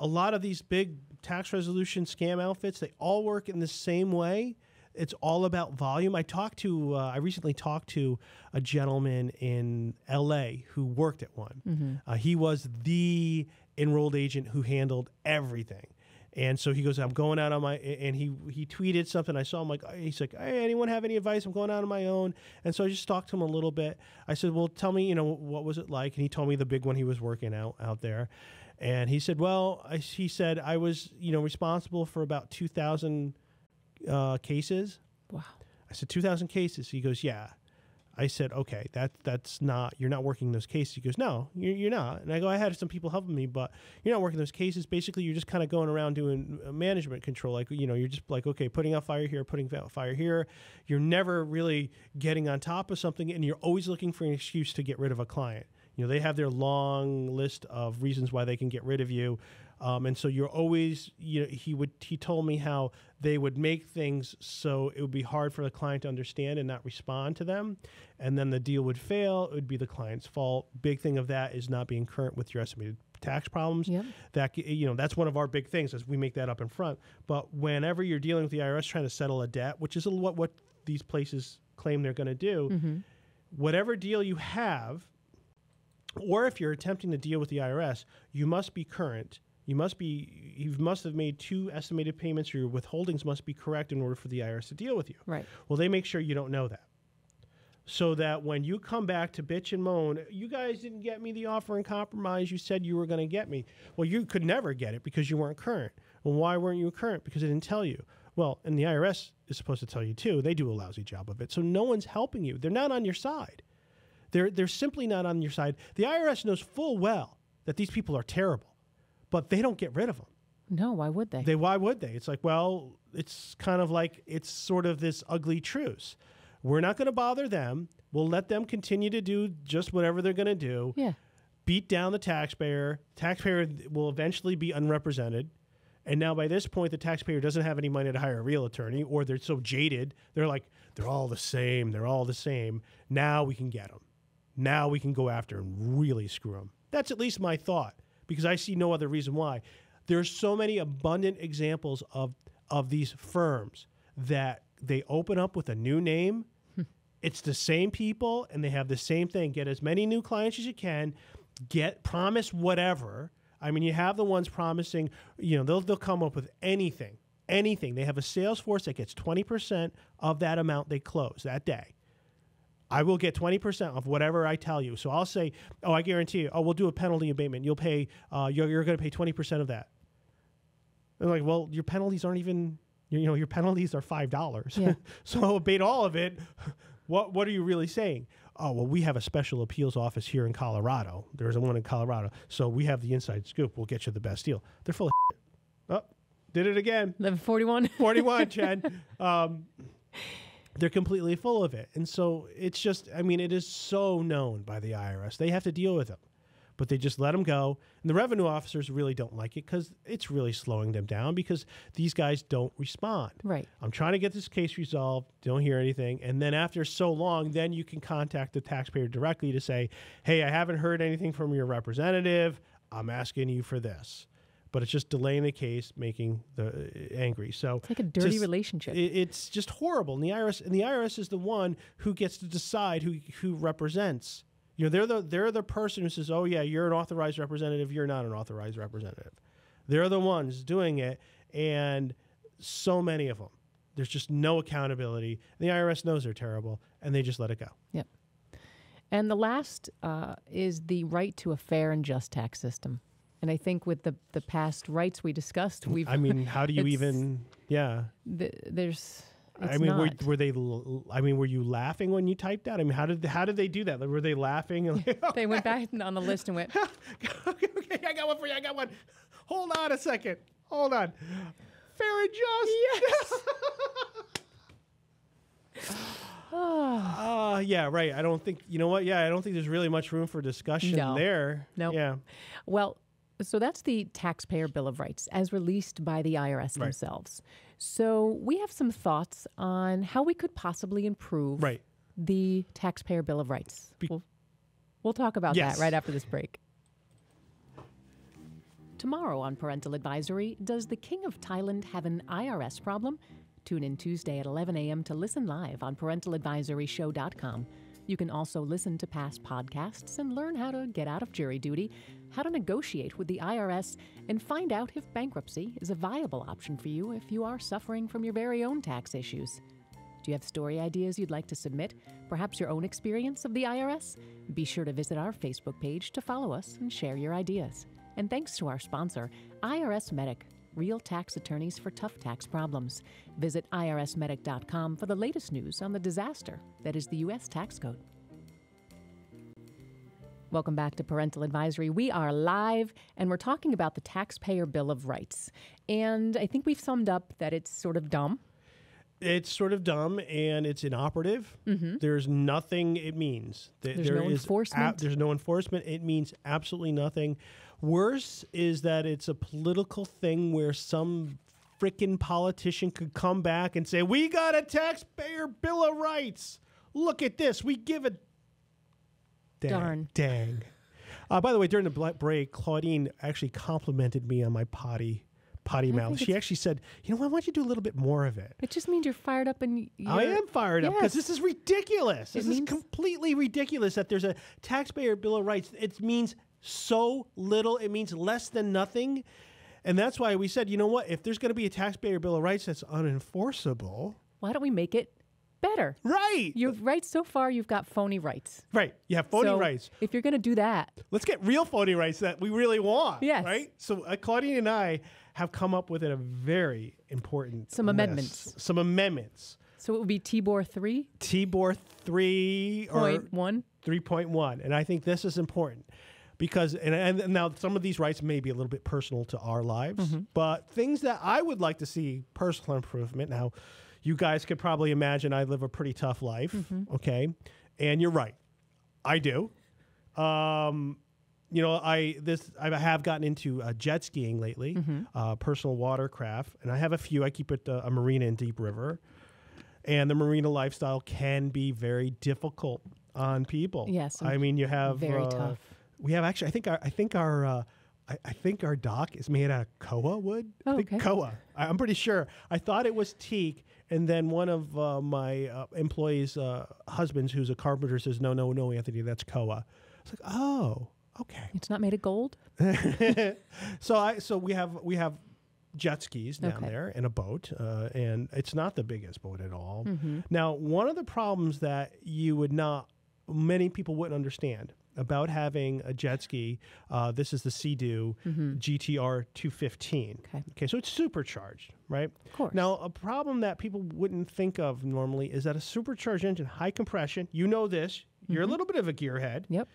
A lot of these big tax resolution scam outfits, they all work in the same way. It's all about volume. I recently talked to a gentleman in L.A. who worked at one. He was the enrolled agent who handled everything. And so he goes, I'm going out on my, and he tweeted something. I saw him he's like, hey, anyone have any advice? I'm going out on my own. And so I just talked to him a little bit. I said, well, tell me, what was it like? And he told me the big one he was working out there. And he said, he said, I was, responsible for about 2,000 cases. Wow. I said, 2,000 cases. He goes, yeah. I said, okay, that's not, you're not working those cases. He goes, no, you're not. And I go, I had some people helping me, but you're not working those cases. Basically, you're just kind of going around doing management control. Like, you're just like, okay, putting out fire here, putting out fire here. You're never really getting on top of something, and you're always looking for an excuse to get rid of a client. They have their long list of reasons why they can get rid of you. And so you're always, he told me how they would make things so it would be hard for the client to understand and not respond to them. And then the deal would fail. It would be the client's fault. Big thing of that is not being current with your estimated tax problems. Yep. That, that's one of our big things is we make that up in front. But whenever you're dealing with the IRS trying to settle a debt, which is what these places claim they're going to do, whatever deal you have, or if you're attempting to deal with the IRS, you must be current. You must have made 2 estimated payments, or your withholdings must be correct in order for the IRS to deal with you. Right. Well, they make sure you don't know that. So that when you come back to bitch and moan, you guys didn't get me the offer in compromise you said you were going to get me. Well, you could never get it because you weren't current. Well, why weren't you current? Because they didn't tell you. Well, and the IRS is supposed to tell you too. They do a lousy job of it. So no one's helping you. They're not on your side. They're simply not on your side. The IRS knows full well that these people are terrible, but they don't get rid of them. No, why would they? Why would they? It's like, well, it's kind of like it's sort of this ugly truce. We're not going to bother them. We'll let them continue to do just whatever they're going to do. Yeah. Beat down the taxpayer. Taxpayer will eventually be unrepresented. And now by this point, the taxpayer doesn't have any money to hire a real attorney, or they're so jaded. They're like, they're all the same. They're all the same. Now we can get them. Now we can go after and really screw them. That's at least my thought, because I see no other reason why. There's so many abundant examples of these firms that they open up with a new name. It's the same people, and they have the same thing. Get as many new clients as you can. Promise whatever. I mean, you have the ones promising, they'll come up with anything. They have a sales force that gets 20% of that amount they close that day. I will get 20% of whatever I tell you. So I'll say, I guarantee you, we'll do a penalty abatement. You'll pay, you're going to pay 20% of that. They're like, well, your penalties aren't even, your penalties are $5. Yeah. So I'll abate all of it. What are you really saying? Oh, well, we have a special appeals office here in Colorado. There's one in Colorado. So we have the inside scoop. We'll get you the best deal. They're full of shit. Oh, did it again. 1141. 41, Chen. They're completely full of it. And so it's just, it is so known by the IRS. They have to deal with them. But they just let them go. And the revenue officers really don't like it because it's really slowing them down because these guys don't respond. Right. I'm trying to get this case resolved. Don't hear anything. And then after so long, then you can contact the taxpayer directly to say, hey, I haven't heard anything from your representative. I'm asking you for this. But it's just delaying the case, making the angry. So it's like a dirty relationship. It's just horrible. And the IRS is the one who gets to decide who represents. They're the person who says, oh yeah, you're an authorized representative. You're not an authorized representative. They're the ones doing it, and so many of them. There's just no accountability. The IRS knows they're terrible, and they just let it go. Yep. And the last is the right to a fair and just tax system. And I think with the past rights we discussed, how do you even? Yeah. There's. Were they? Were you laughing when you typed that? How did they do that? Were they laughing? They went back on the list and went. Okay, I got one for you. I got one. Hold on a second. Hold on. Fair and just. Yes. Yeah, right. I don't think. You know what? Yeah, I don't think there's really much room for discussion there. No. Yeah. Well. So that's the Taxpayer Bill of Rights as released by the IRS themselves. So we have some thoughts on how we could possibly improve the Taxpayer Bill of Rights. We'll talk about that right after this break. Tomorrow on Parental Advisory, does the King of Thailand have an IRS problem? Tune in Tuesday at 11 a.m. to listen live on ParentalAdvisoryShow.com. You can also listen to past podcasts and learn how to get out of jury duty, how to negotiate with the IRS, and find out if bankruptcy is a viable option for you if you are suffering from your very own tax issues. Do you have story ideas you'd like to submit? Perhaps your own experience of the IRS? Be sure to visit our Facebook page to follow us and share your ideas. And thanks to our sponsor, IRS Medic, real tax attorneys for tough tax problems. Visit irsmedic.com for the latest news on the disaster that is the U.S. tax code. Welcome back to Parental Advisory. We are live, and we're talking about the Taxpayer Bill of Rights. And I think we've summed up that it's sort of dumb. It's sort of dumb and it's inoperative. There's nothing it means. There's no enforcement. There's no enforcement. It means absolutely nothing. Worse is that it's a political thing where some freaking politician could come back and say, we got a taxpayer bill of rights. Look at this. We give it. Darn. Dang. By the way, during the break, Claudine actually complimented me on my potty mouth. She actually said, you know, why don't you do a little bit more of it? It just means you're fired up and I am fired up because Yes. this is ridiculous. This is completely ridiculous that there's a taxpayer bill of rights. It means so little. It means less than nothing. And that's why we said, you know what? If there's going to be a taxpayer bill of rights that's unenforceable. Why don't we make it better? Right. You're right. So far, you've got phony rights. Right. You have phony So rights. If you're going to do that, Let's get real phony rights that we really want. Yes. Right? So Claudine and I have come up with a very important Some list. amendments. Some amendments. so it would be TBOR 3.1. TBOR 3 or 3.1. And I think this is important because, and now some of these rights may be a little bit personal to our lives, but things that I would like to see personal improvement. Now, you guys could probably imagine I live a pretty tough life, okay? And you're right. I do. You know, I have gotten into jet skiing lately, personal watercraft, and I have a few. I keep it a marina in Deep River, and the marina lifestyle can be very difficult on people. Yes, I mean you have very tough. We have actually. I think our dock is made out of koa wood. Oh, I think okay. koa. I'm pretty sure. I thought it was teak, and then one of my employees' husbands, who's a carpenter, says, "No, Anthony, that's koa." I was like, "Oh." Okay. It's not made of gold? So we have jet skis down Okay. there and a boat, and it's not the biggest boat at all. Now, one of the problems that many people wouldn't understand about having a jet ski, this is the Sea-Doo GTR 215. Okay, so it's supercharged, right? Of course. Now, a problem that people wouldn't think of normally is that a supercharged engine, high compression, you know this, you're a little bit of a gearhead. Yep.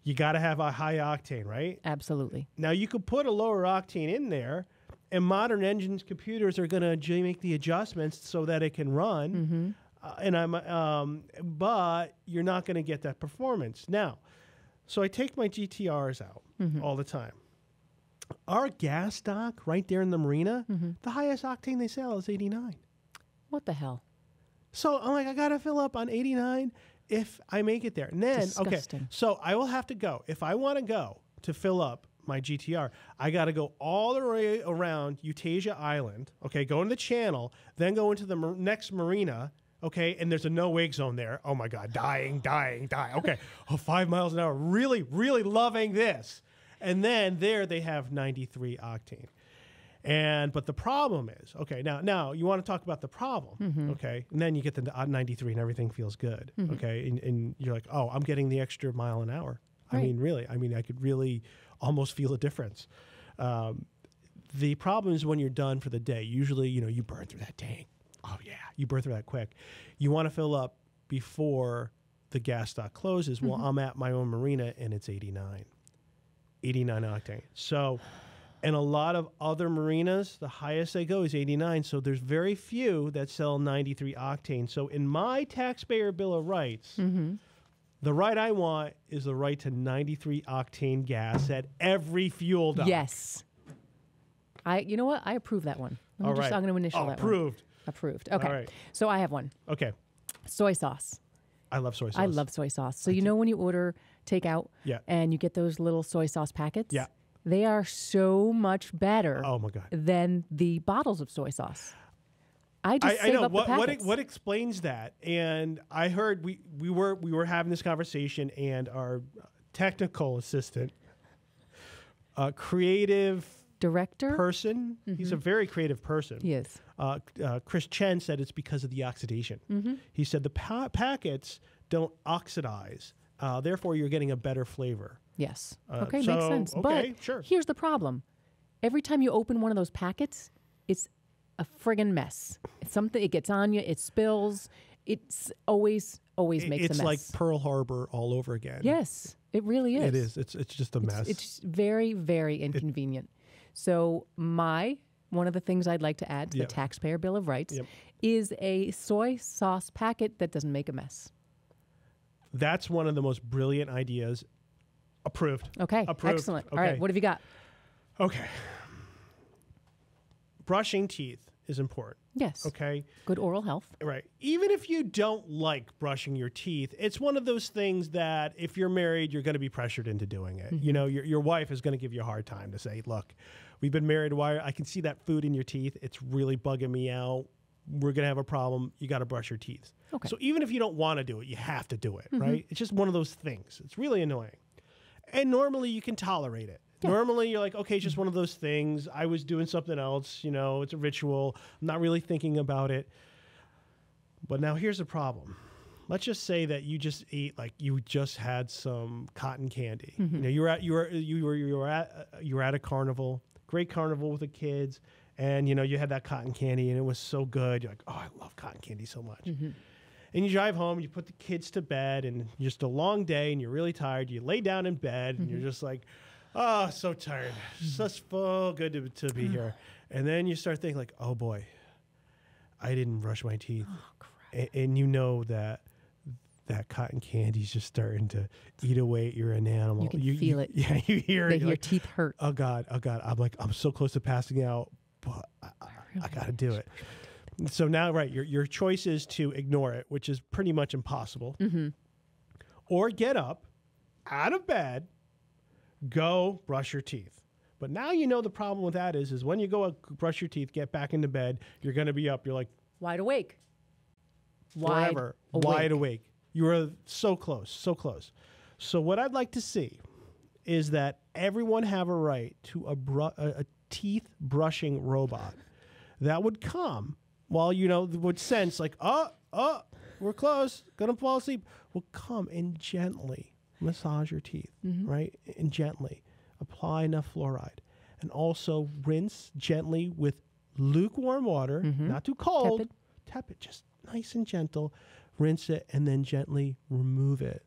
You got to have a high octane, right? Absolutely. Now, you could put a lower octane in there, and modern engines, computers are going to make the adjustments so that it can run. But you're not going to get that performance. Now, so I take my GTRs out all the time. Our gas stock right there in the marina, the highest octane they sell is 89. What the hell? So I'm like, I got to fill up on 89 if I make it there. And then, Disgusting. so I will have to go. If I want to go to fill up my GTR, I got to go all the way around Eustasia Island, okay, go into the channel, then go into the next marina, okay, and there's a no-wake zone there. Oh, my God, dying. Okay, 5 miles an hour, really, really loving this. And then there they have 93 octane. But the problem is, okay, now you want to talk about the problem, okay, and then you get the 93 and everything feels good, okay, and you're like, oh, I'm getting the extra mile an hour. Right. I mean, really, I could really almost feel a difference. The problem is when you're done for the day, usually, you burn through that tank. Oh, yeah, you burn through that quick. You want to fill up before the gas stock closes. Well, I'm at my own marina, and it's 89 octane. So... And a lot of other marinas, the highest they go is 89. So there's very few that sell 93 octane. So in my taxpayer bill of rights, the right I want is the right to 93 octane gas at every fuel dock. Yes. You know what? I approve that one. I'm going to initial that approved. one. Approved. Okay. All right. So I have one. Okay. Soy sauce. I love soy sauce. I love soy sauce. So you know when you order takeout and you get those little soy sauce packets? Yeah. They are so much better Oh, my God. than the bottles of soy sauce. I just I save know up the packets. what explains that. And I heard we were having this conversation, and our technical assistant, creative Director? person, he's a very creative person. He is. Chris Chen said it's because of the oxidation. He said the packets don't oxidize, therefore you're getting a better flavor. Yes. Okay, so, makes sense. okay, But sure. here's the problem. Every time you open one of those packets, it's a friggin' mess. It gets on you, it spills. It's always makes a mess. It's like Pearl Harbor all over again. Yes, it really is. It is. It's just a mess. It's very, very inconvenient. So my one of the things I'd like to add to Yep. the Taxpayer Bill of Rights Yep. is a soy sauce packet that doesn't make a mess. That's one of the most brilliant ideas. Approved. Okay, Approved. excellent. All Okay. right, what have you got? Okay. Brushing teeth is important. Yes. Okay. Good oral health. Right. Even if you don't like brushing your teeth, it's one of those things that if you're married, you're going to be pressured into doing it. You know, your wife is going to give you a hard time to say, look, we've been married a while. I can see that food in your teeth. It's really bugging me out. We're going to have a problem. You got to brush your teeth. Okay. So even if you don't want to do it, you have to do it, right? It's just one of those things. It's really annoying. And normally you can tolerate it. Yeah. Normally you're like, okay, it's just one of those things. I was doing something else, you know, it's a ritual. I'm not really thinking about it. But now here's the problem. Let's just say that you just ate, like you just had some cotton candy. You know, you were at a carnival, great carnival with the kids, and you know, you had that cotton candy and it was so good. You're like, oh, I love cotton candy so much. And you drive home, you put the kids to bed, and just a long day, and you're really tired. You lay down in bed, and you're just like, oh, so tired. It's just so good to be here. And then you start thinking like, oh boy, I didn't brush my teeth. Oh, crap. And you know that cotton candy's just starting to eat away at your animal. You can feel it. Yeah, you hear it. Your Like, teeth hurt. oh God. I'm like, I'm so close to passing out, but I got to do it. So now, right, your choice is to ignore it, which is pretty much impossible, or get up out of bed, go brush your teeth. But now you know the problem with that is when you go brush your teeth, get back into bed, you're going to be up. You're like Wide awake. forever wide awake. You are so close, so close. So what I'd like to see is that everyone have a right to a teeth brushing robot that would come while, you know, would sense like, oh, we're close, gonna fall asleep, will come and gently massage your teeth, right? And gently apply enough fluoride. And also rinse gently with lukewarm water, not too cold, tepid, just nice and gentle. Rinse it and then gently remove it.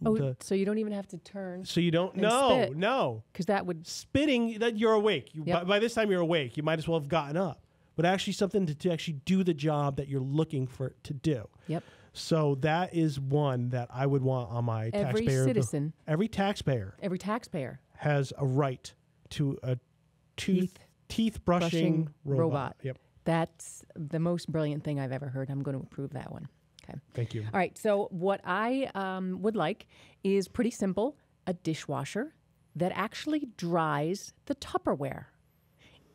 Oh, so you don't even have to turn. So you don't, and no, spit. no. Because that would, Spitting, that you're awake. Yep. By this time you're awake. You might as well have gotten up. But actually something to actually do the job that you're looking for it to do. yep. So that is one that I would want on my Every taxpayer. citizen, Every taxpayer every taxpayer, has a right to a teeth brushing robot. Yep. That's the most brilliant thing I've ever heard. I'm going to approve that one. Okay. Thank you. All right. So what I would like is pretty simple: a dishwasher that actually dries the Tupperware.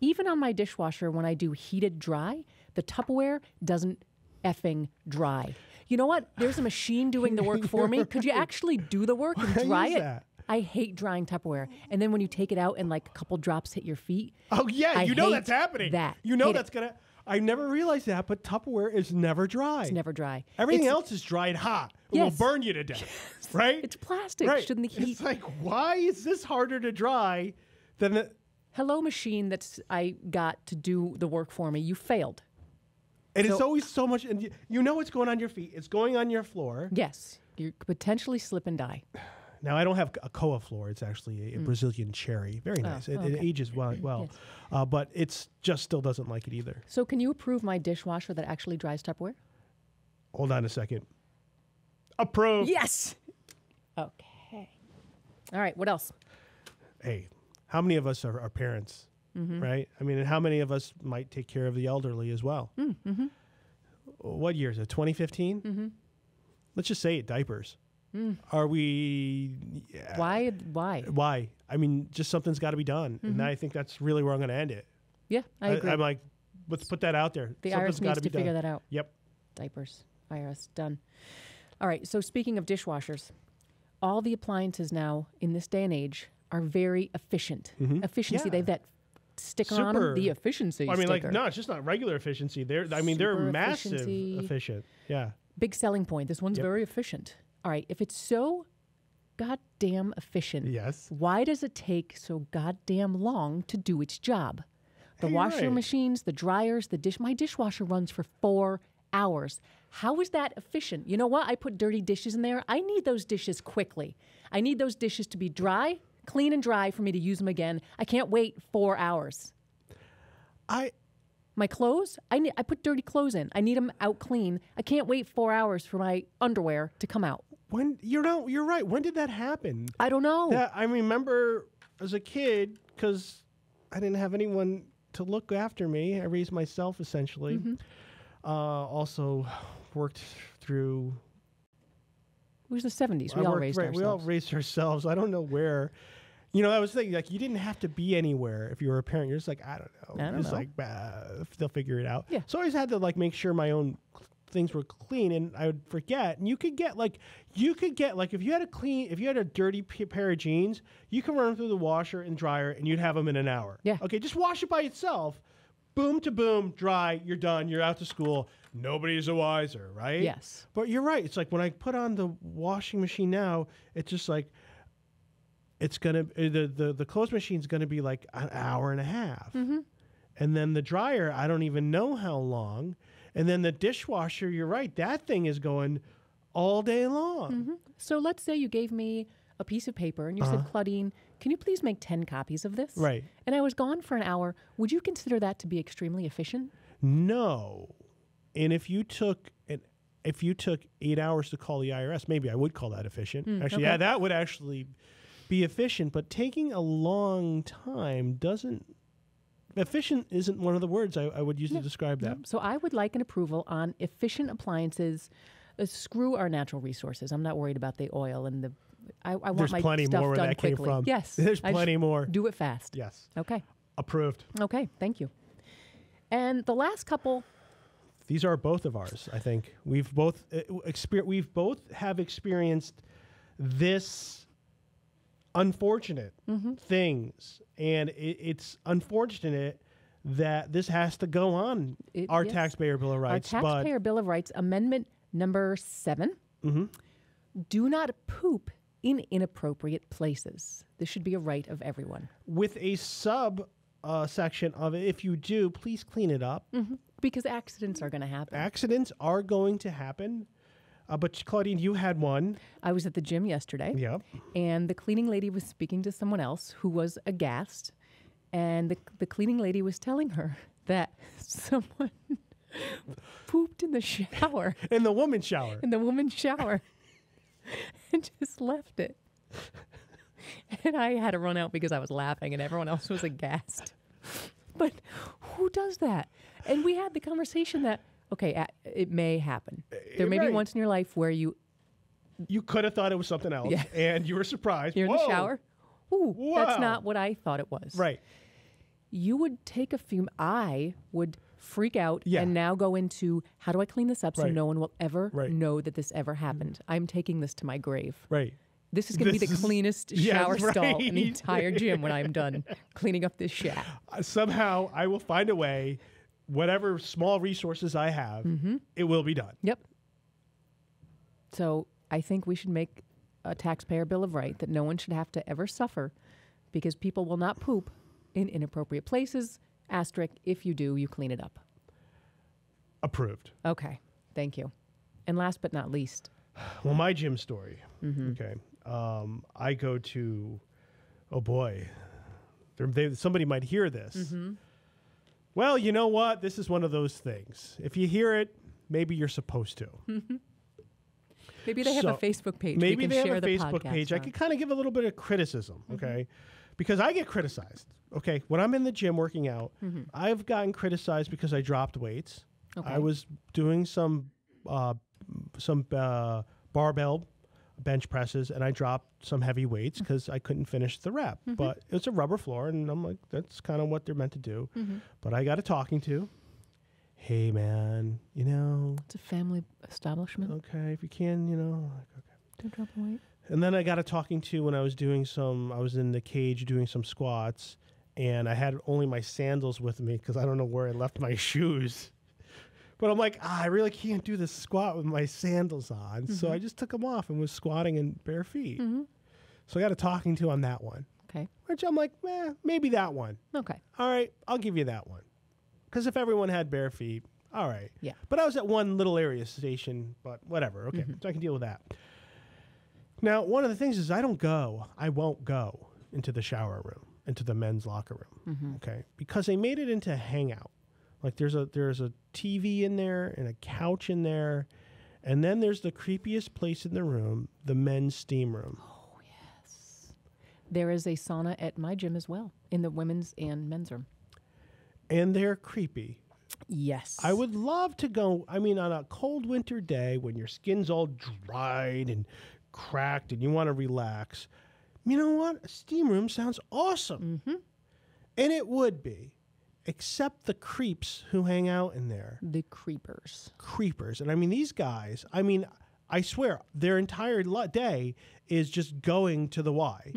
Even on my dishwasher, when I do heated dry, the Tupperware doesn't effing dry. You know what? There's a machine doing the work for me. Could you actually do the work and dry use it? that? I hate drying Tupperware. And then when you take it out and like a couple drops hit your feet. Oh yeah, I you know hate that's happening. that. You know Hate it. that's gonna. I never realized that, but Tupperware is never dry. It's never dry. Everything It's- else is dry and hot. It Yes. will burn you to death, right? It's plastic. right. Shouldn't the heat? It's like, why is this harder to dry than the? Hello, machine that's I got to do the work for me. You failed. And it's So- always so much, and you know what's going on your feet. It's going on your floor. Yes. You could potentially slip and die. Now I don't have a Koa floor. It's actually a Brazilian cherry. Very nice. It okay. ages well, but it's just still doesn't like it either. So can you approve my dishwasher that actually dries Tupperware? Hold on a second. Approve. Yes. Okay. All right. What else? Hey, how many of us are parents, right? I mean, and how many of us might take care of the elderly as well? What year is it? 2015? Let's just say it, diapers. Are we? Yeah. Why? Why? I mean, just something's got to be done, and I think that's really where I'm going to end it. Yeah, I agree. I'm like, let's put that out there. The Something's IRS needs gotta to be figure done. that out. Yep. Diapers. IRS done. All right. So speaking of dishwashers, all the appliances now in this day and age are very efficient. Efficiency. Yeah. They have that sticker on them. Super. The efficiency. I mean, sticker. like, no, it's just not regular efficiency. They're Super massive efficiency. efficient. Yeah. Big selling point. This one's Yep. very efficient. All right. If it's so goddamn efficient, Yes. why does it take so goddamn long to do its job? The Hey, washing right. machines, the dryers, my dishwasher runs for 4 hours. How is that efficient? You know what? I put dirty dishes in there. I need those dishes quickly. I need those dishes to be dry, clean and dry for me to use them again. I can't wait 4 hours. My clothes, I put dirty clothes in. I need them out clean. I can't wait 4 hours for my underwear to come out. You're right. When did that happen? I don't know. I remember as a kid, because I didn't have anyone to look after me. I raised myself, essentially. Also worked through... It was the 70s. We all raised ourselves. We all raised ourselves. I don't know where. I was thinking, like, you didn't have to be anywhere if you were a parent. You're just like, I don't know. I don't know. Like, they'll figure it out. Yeah. So I always had to, like, make sure my own things were clean, and I would forget. And you could get, like, if you had a dirty pair of jeans, you can run them through the washer and dryer, and you'd have them in an hour. Yeah. Okay, just wash it by itself. Boom to boom, dry, you're done, you're out to school. Nobody's the wiser, right? Yes. But you're right. It's like when I put on the washing machine now, it's just like, it's going to, the clothes machine's going to be like an hour and a half. And then the dryer, I don't even know how long. And then the dishwasher, you're right, that thing is going all day long. So let's say you gave me a piece of paper and you said, Claudine, can you please make 10 copies of this? Right. And I was gone for an hour. Would you consider that to be extremely efficient? No. And if you took 8 hours to call the IRS, maybe I would call that efficient. Actually, okay. yeah, that would actually be efficient. But taking a long time efficient isn't one of the words I would use to describe that. So I would like an approval on efficient appliances. Screw our natural resources. I'm not worried about the oil and the. I want There's my plenty stuff more where done that quickly. came from. Yes, There's plenty more. Do it fast. Yes. Okay. Approved. Okay. Thank you. And the last couple. These are both of ours. I think we've both experienced this unfortunate things, and it's unfortunate that this has to go on our yes. Taxpayer Bill of Rights. Our Taxpayer Bill of Rights Amendment number 7. Do not poop in inappropriate places. This should be a right of everyone. With a sub section of it, if you do, please clean it up. Because accidents are going to happen. Accidents are going to happen. But Claudine, you had one. I was at the gym yesterday. Yeah. And the cleaning lady was speaking to someone else who was aghast. And the cleaning lady was telling her that someone pooped in the shower. In the woman's shower. In the woman's shower. And just left it. And I had to run out because I was laughing and everyone else was aghast. But who does that? And we had the conversation that, okay, it may happen. There may be once in your life where you could have thought it was something else, and you were surprised. You're in the shower. Ooh, wow. That's not what I thought it was. Right. You would take I would freak out and now go into, how do I clean this up so no one will ever know that this ever happened? I'm taking this to my grave. Right. This is going to be the cleanest shower stall in the entire gym when I'm done cleaning up this shack. Somehow I will find a way, whatever small resources I have, it will be done. Yep. So I think we should make a Taxpayer Bill of Rights that no one should have to ever suffer because people will not poop in inappropriate places. Asterisk, if you do, you clean it up. Approved. Okay. Thank you. And last but not least. Well, my gym story. Okay. I go to, oh boy, somebody might hear this. Well, you know what? This is one of those things. If you hear it, maybe you're supposed to. Maybe they have a Facebook page. Maybe they have share a the Facebook page. I could kind of give a little bit of criticism, okay? Because I get criticized, okay? When I'm in the gym working out, I've gotten criticized because I dropped weights. Okay. I was doing some barbell bench presses, and I dropped some heavy weights because I couldn't finish the rep. But it's a rubber floor, and I'm like, that's kind of what they're meant to do. But I got a talking to. Hey, man, it's a family establishment. Okay, if you can, like, okay. Don't drop the weight. And then I got a talking to when I was I was in the cage doing some squats, and I had only my sandals with me because I don't know where I left my shoes. But I'm like, I really can't do this squat with my sandals on. So I just took them off and was squatting in bare feet. So I got a talking to on that one. Okay. Which I'm like, maybe that one. Okay. All right, I'll give you that one. Because if everyone had bare feet, all right. Yeah. But I was at one little area station, but whatever. Okay, so I can deal with that. Now, one of the things is I won't go into the shower room. into the men's locker room. Okay, because they made it into a hangout. Like there's a TV in there and a couch in there, and then there's the creepiest place in the room, the men's steam room. Oh, yes. There is a sauna at my gym as well, in the women's and men's room. And they're creepy. Yes. I would love to go, I mean, on a cold winter day when your skin's all dried and cracked and you want to relax. You know what? A steam room sounds awesome. And it would be. Except the creeps who hang out in there. The creepers. Creepers. And I mean, these guys, I mean, I swear, their entire day is just going to the Y.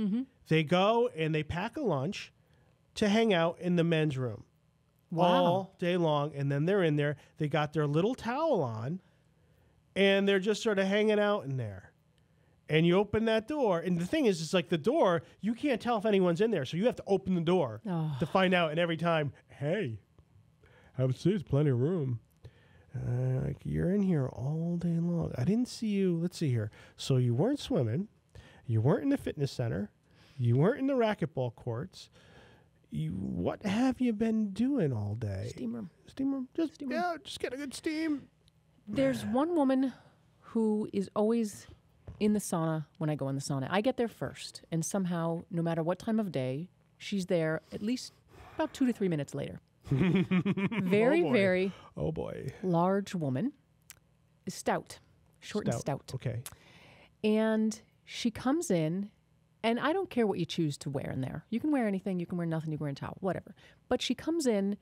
They go and they pack a lunch to hang out in the men's room. Wow. All day long. And then they're in there. They got their little towel on. And they're just sort of hanging out in there. And you open that door. And the thing is, it's like the door, you can't tell if anyone's in there. So you have to open the door to find out. And every time, hey, have a seat. There's plenty of room. Like, you're in here all day long. I didn't see you. Let's see here. So you weren't swimming. You weren't in the fitness center. You weren't in the racquetball courts. What have you been doing all day? Steam room. Steam room. Just get a good steam. There's one woman who is always in the sauna when I go in the sauna. I get there first, and somehow, no matter what time of day, she's there at least about 2 to 3 minutes later. Very Oh boy. large woman, stout, short and stout. Okay. And she comes in, and I don't care what you choose to wear in there. You can wear anything, you can wear nothing, you can wear a towel, whatever. But she comes in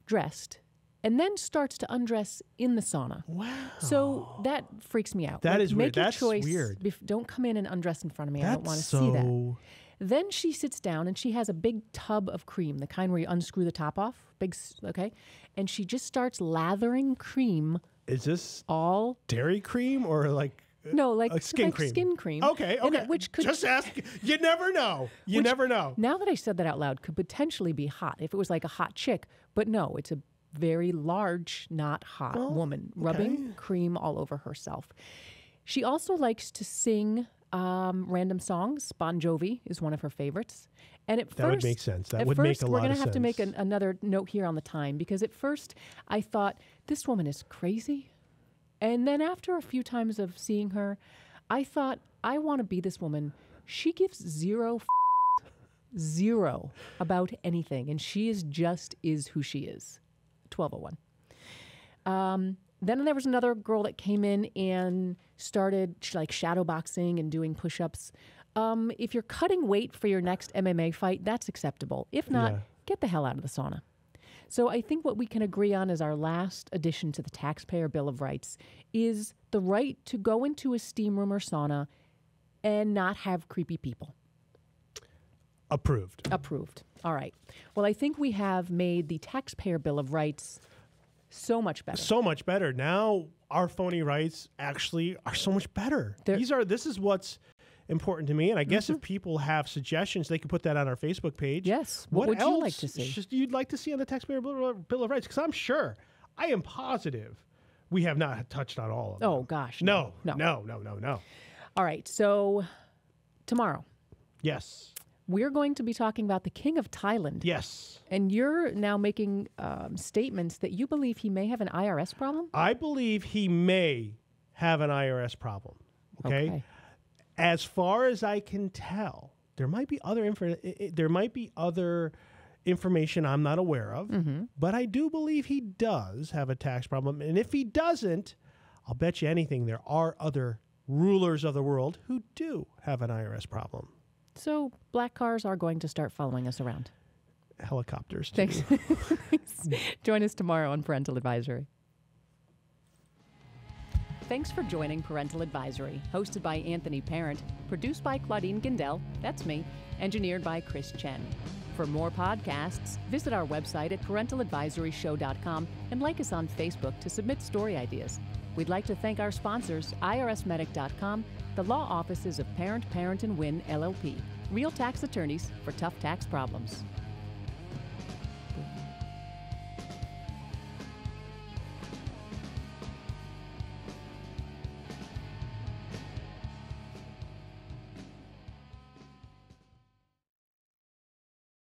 dressed and then starts to undress in the sauna. Wow. So that freaks me out. That is weird. Make your That's choice. weird. Don't come in and undress in front of me. I don't want to so see that. Then she sits down and she has a big tub of cream, the kind where you unscrew the top off. Okay? And she just starts lathering cream. Is this all dairy cream or like no, like skin cream? Skin cream. Okay. Which could just ask. You never know. You never know. Now that I said that out loud, could potentially be hot if it was like a hot chick. But no, it's a very large, not hot woman rubbing cream all over herself. She also likes to sing random songs. Bon Jovi is one of her favorites. And at that first, would make sense. That would make a lot of sense. We're going to have to make another note here on the time, because at first I thought, this woman is crazy. And then after a few times of seeing her, I thought, I want to be this woman. She gives zero about anything, and she is who she is. 1201. Then there was another girl that came in and started like shadow boxing and doing push-ups. If you're cutting weight for your next MMA fight, that's acceptable. If not, get the hell out of the sauna. So I think what we can agree on as our last addition to the Taxpayer Bill of Rights is the right to go into a steam room or sauna and not have creepy people. Approved. All right. Well, I think we have made the Taxpayer Bill of Rights so much better. So much better. Now our phony rights actually are so much better. This is what's important to me. And I guess if people have suggestions, they can put that on our Facebook page. Yes. What would else you like to see? You'd like to see on the Taxpayer Bill of Rights? Because I'm sure, I am positive, we have not touched on all of them. Oh, gosh. No. All right. So tomorrow. Yes. We're going to be talking about the King of Thailand. Yes. And you're now making statements that you believe he may have an IRS problem? I believe he may have an IRS problem. Okay. As far as I can tell, there might be other information I'm not aware of, but I do believe he does have a tax problem. And if he doesn't, I'll bet you anything there are other rulers of the world who do have an IRS problem. So black cars are going to start following us around. Helicopters, too. Thanks. Join us tomorrow on Parental Advisory. Thanks for joining Parental Advisory, hosted by Anthony Parent, produced by Claudine Gindel, that's me, engineered by Chris Chen. For more podcasts, visit our website at parentaladvisoryshow.com and like us on Facebook to submit story ideas. We'd like to thank our sponsors, irsmedic.com, the law offices of Parent, and Win, LLP, real tax attorneys for tough tax problems.